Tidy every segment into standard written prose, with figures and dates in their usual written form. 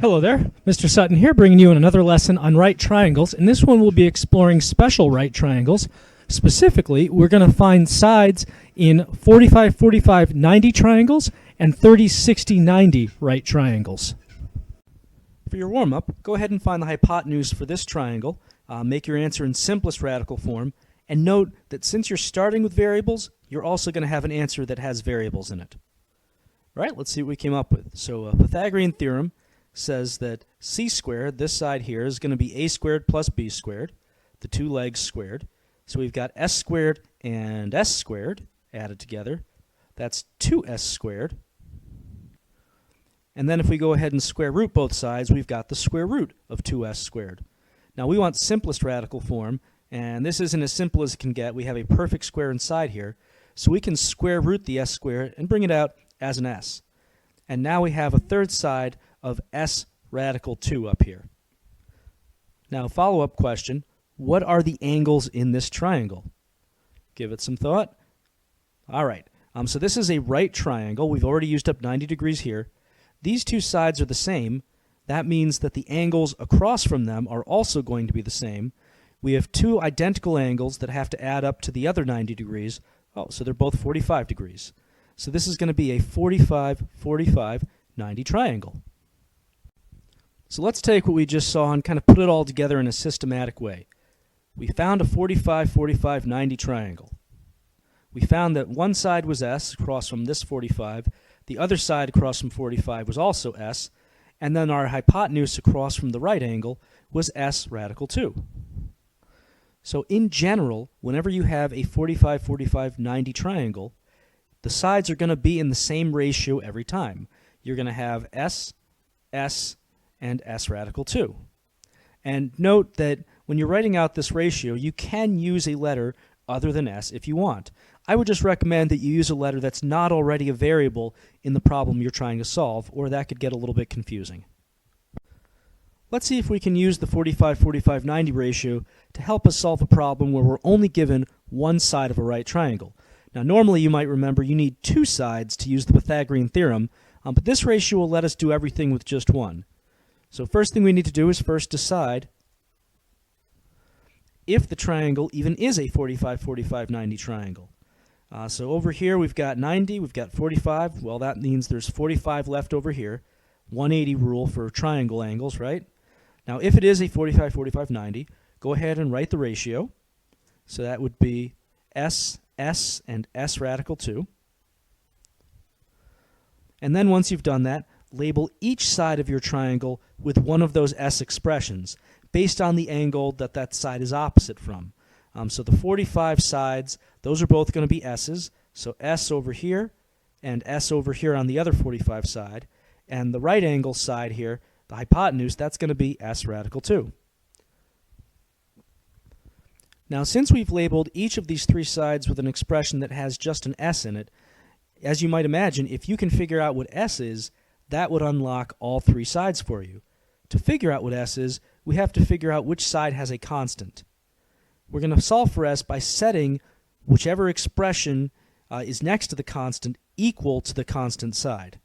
Hello there, Mr. Sutton here, bringing you another lesson on right triangles. In this one, we'll be exploring special right triangles. Specifically, we're going to find sides in 45-45-90 triangles and 30-60-90 right triangles. For your warm-up, go ahead and find the hypotenuse for this triangle. Make your answer in simplest radical form, and note that since you're starting with variables, you're also going to have an answer that has variables in it. All right, let's see what we came up with. So Pythagorean theorem says that c squared, this side here, is going to be a squared plus b squared, the two legs squared. So we've got s squared and s squared added together. That's 2s squared. And then if we go ahead and square root both sides, we've got the square root of 2s squared. Now we want simplest radical form, and this isn't as simple as it can get. We have a perfect square inside here, so we can square root the s squared and bring it out as an s. And now we have a third side of s radical 2 up here. Now, follow-up question, what are the angles in this triangle? Give it some thought. All right, so this is a right triangle. We've already used up 90 degrees here. These two sides are the same. That means that the angles across from them are also going to be the same. We have two identical angles that have to add up to the other 90 degrees. Oh, so they're both 45 degrees. So this is going to be a 45-45-90 triangle. So let's take what we just saw and kind of put it all together in a systematic way. We found a 45-45-90 triangle. We found that one side was s across from this 45, the other side across from 45 was also s, and then our hypotenuse across from the right angle was s radical 2. So in general, whenever you have a 45-45-90 triangle, the sides are going to be in the same ratio every time. You're going to have s, s, and s radical 2. And note that when you're writing out this ratio, you can use a letter other than s if you want. I would just recommend that you use a letter that's not already a variable in the problem you're trying to solve, or that could get a little bit confusing. Let's see if we can use the 45-45-90 ratio to help us solve a problem where we're only given one side of a right triangle. Now, normally you might remember you need two sides to use the Pythagorean theorem, but this ratio will let us do everything with just one. So first thing we need to do is first decide if the triangle even is a 45-45-90 triangle. So over here we've got 90, we've got 45. Well, that means there's 45 left over here. 180 rule for triangle angles, right? Now, if it is a 45-45-90, go ahead and write the ratio. So that would be s, s, and s radical 2. And then once you've done that, label each side of your triangle with one of those s expressions based on the angle that that side is opposite from. So the 45 sides, those are both going to be s's. So s over here and s over here on the other 45 side. And the right angle side here, the hypotenuse, that's going to be s radical 2. Now, since we've labeled each of these three sides with an expression that has just an s in it, as you might imagine, if you can figure out what s is, that would unlock all three sides for you. To figure out what s is, we have to figure out which side has a constant. We're going to solve for s by setting whichever expression is next to the constant equal to the constant side.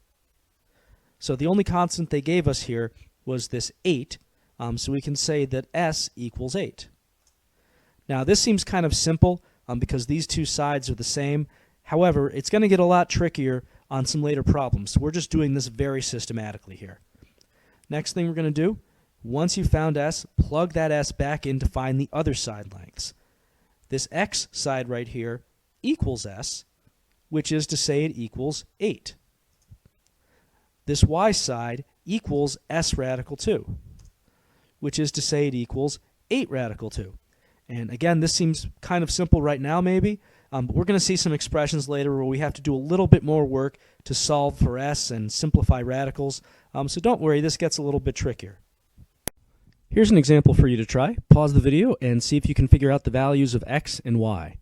So the only constant they gave us here was this 8, so we can say that s equals 8. Now this seems kind of simple because these two sides are the same. However, it's going to get a lot trickier on some later problems, so we're just doing this very systematically here. Next thing we're going to do, once you've found s, plug that s back in to find the other side lengths. This x side right here equals s, which is to say it equals 8. This y side equals s radical 2, which is to say it equals 8 radical 2. And again, this seems kind of simple right now maybe, but we're going to see some expressions later where we have to do a little bit more work to solve for s and simplify radicals. So don't worry, this gets a little bit trickier. Here's an example for you to try. Pause the video and see if you can figure out the values of x and y.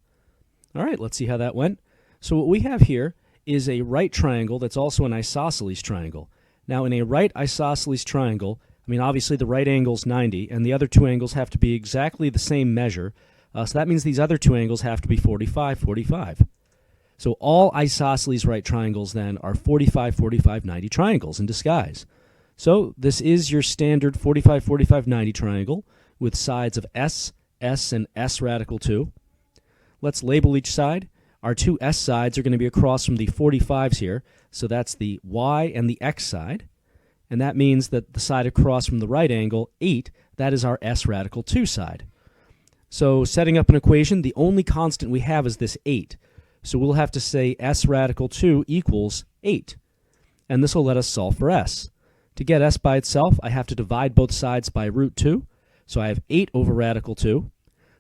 All right, let's see how that went. So what we have here is a right triangle that's also an isosceles triangle. Now, in a right isosceles triangle, I mean, obviously the right angle is 90, and the other two angles have to be exactly the same measure. So that means these other two angles have to be 45-45. So all isosceles right triangles then are 45-45-90 triangles in disguise. So this is your standard 45, 45, 90 triangle with sides of s, s, and s radical 2. Let's label each side. Our two s sides are going to be across from the 45s here, so that's the y and the x side. And that means that the side across from the right angle, 8, that is our s radical 2 side. So setting up an equation, the only constant we have is this 8. So we'll have to say s radical 2 equals 8. And this will let us solve for s. To get s by itself, I have to divide both sides by root 2. So I have 8 over radical 2.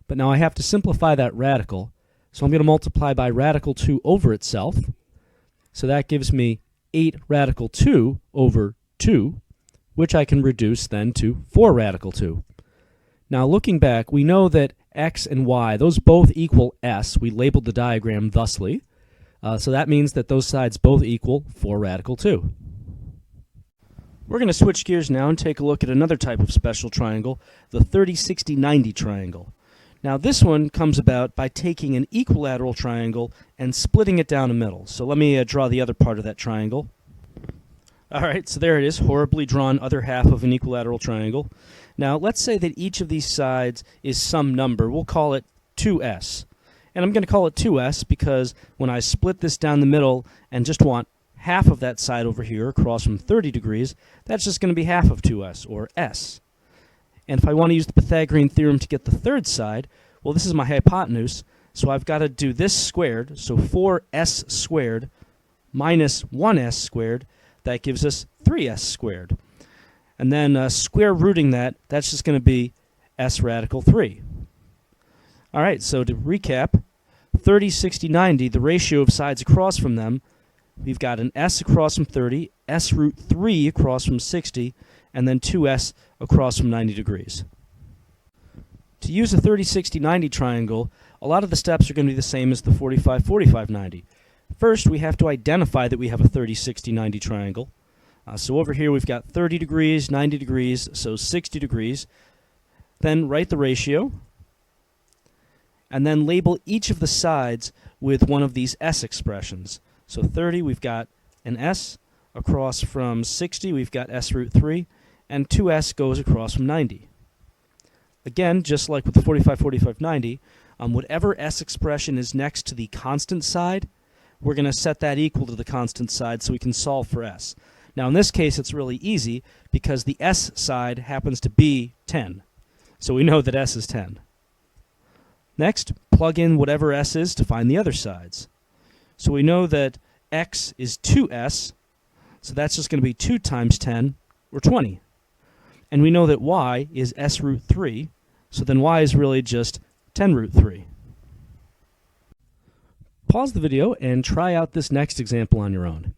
But now I have to simplify that radical. So I'm going to multiply by radical 2 over itself. So that gives me 8 radical 2 over 2, which I can reduce then to 4 radical 2. Now looking back, we know that x and y, those both equal s. We labeled the diagram thusly. So that means that those sides both equal 4 radical 2. We're going to switch gears now and take a look at another type of special triangle, the 30, 60, 90 triangle. Now this one comes about by taking an equilateral triangle and splitting it down the middle. So let me draw the other part of that triangle. Alright, so there it is, horribly drawn other half of an equilateral triangle. Now let's say that each of these sides is some number. We'll call it 2s. And I'm going to call it 2s because when I split this down the middle and just want half of that side over here across from 30 degrees, that's just going to be half of 2s, or s. And if I want to use the Pythagorean theorem to get the third side, well, this is my hypotenuse, so I've got to do this squared, so 4s squared minus 1s squared, that gives us 3s squared. And then square rooting that, that's just going to be s radical 3. All right, so to recap, 30, 60, 90, the ratio of sides across from them, we've got an s across from 30, s root 3 across from 60, and then 2s across from 90 degrees. To use a 30, 60, 90 triangle, a lot of the steps are going to be the same as the 45, 45, 90. First, we have to identify that we have a 30, 60, 90 triangle. So over here we've got 30 degrees, 90 degrees, so 60 degrees. Then write the ratio, and then label each of the sides with one of these s expressions. So 30, we've got an s. Across from 60, we've got s root 3. And 2s goes across from 90. Again, just like with the 45, 45, 90, whatever s expression is next to the constant side, we're going to set that equal to the constant side so we can solve for s. Now in this case, it's really easy because the s side happens to be 10. So we know that s is 10. Next, plug in whatever s is to find the other sides. So we know that x is 2s, so that's just going to be 2 times 10, or 20. And we know that y is s root 3, so then y is really just 10 root 3. Pause the video and try out this next example on your own.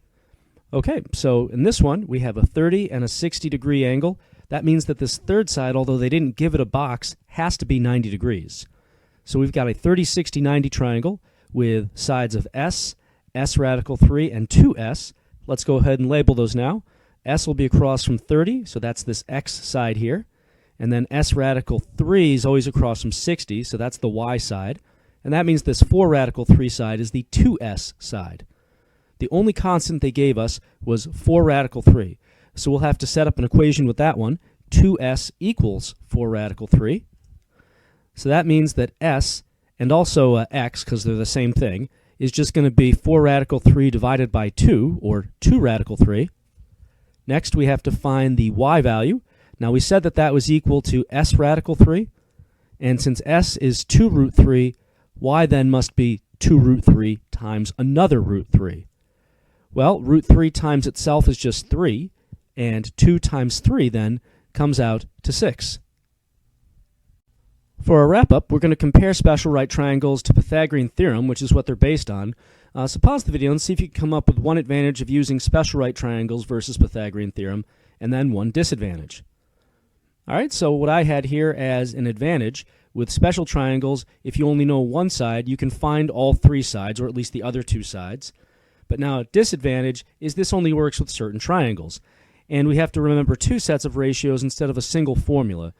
Okay, so in this one, we have a 30 and a 60 degree angle. That means that this third side, although they didn't give it a box, has to be 90 degrees. So we've got a 30, 60, 90 triangle with sides of s, s radical 3, and 2s. Let's go ahead and label those now. S will be across from 30, so that's this x side here. And then s radical 3 is always across from 60, so that's the y side. And that means this 4 radical 3 side is the 2s side. The only constant they gave us was 4 radical 3. So we'll have to set up an equation with that one. 2s equals 4 radical 3. So that means that s, and also x, because they're the same thing, is just going to be 4 radical 3 divided by 2, or 2 radical 3. Next, we have to find the y value. Now, we said that that was equal to s radical 3. And since s is 2 root 3, y then must be 2 root 3 times another root 3. Well, root 3 times itself is just 3, and 2 times 3 then comes out to 6. For our wrap-up, we're going to compare special right triangles to Pythagorean theorem, which is what they're based on. So pause the video and see if you can come up with one advantage of using special right triangles versus Pythagorean theorem, and then one disadvantage. All right, so what I had here as an advantage, with special triangles, if you only know one side, you can find all 3 sides, or at least the other 2 sides. But now a disadvantage is this only works with certain triangles. And we have to remember 2 sets of ratios instead of a single formula.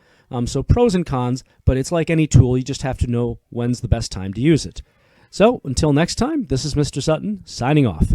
So pros and cons, but it's like any tool, you just have to know when's the best time to use it. So until next time, this is Mr. Sutton signing off.